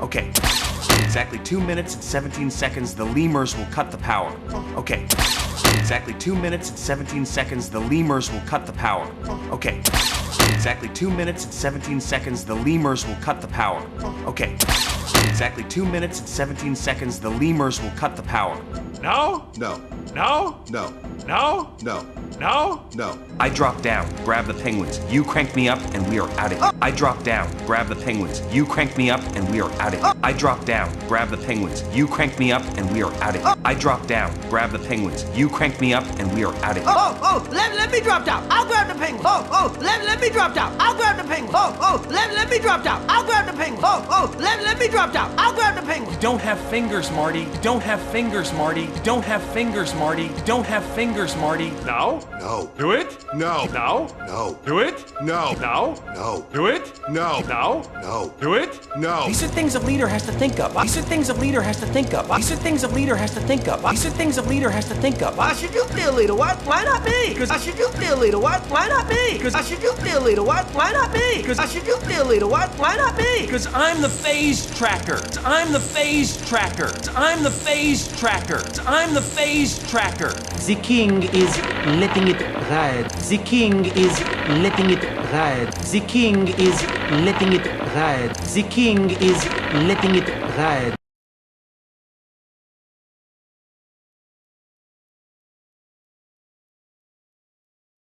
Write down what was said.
Okay. In exactly 2 minutes and 17 seconds, the lemurs will cut the power. Okay. In exactly 2 minutes and 17 seconds, the lemurs will cut the power. Okay. In exactly 2 minutes and 17 seconds, the lemurs will cut the power. Okay. In exactly 2 minutes and 17 seconds, the lemurs will cut the power. No? No. No? No. No? No. No? No. I drop down, grab the penguins. You crank me up, and we are out of here. I drop down, grab the penguins. You crank me up, and we are out of here. I drop down, grab the penguins. You crank me up, and we are out of here. I drop down, grab the penguins. You crank me up, and we are out of here. Let me drop down. I'll grab the penguin. Let me drop down. I'll grab the penguin. Let me drop down. I'll grab the penguin. Let me drop down. I'll grab the penguin. You don't have fingers, Marty. You don't have fingers, Marty. You don't have fingers, Marty. You don't have fingers, Marty. No? No. Do it? No. No? No. Do it? No. No? No. Do it? No. No? No. Do it? No. These are things a leader has to think of. These are things a leader has to think of. These are things a leader has to think of. These are things a leader has to think of. Why should you be a leader? Why not me? Because I should you be a leader? Why not me? Because I should you be a leader? Why not me? Because I should you be a leader? Why not me? Because I'm the phase tracker. I'm the phase tracker. I'm the phase tracker. I'm the phase tracker. The king is letting it ride. The king is letting it ride. The king is letting it ride. The king is letting it ride.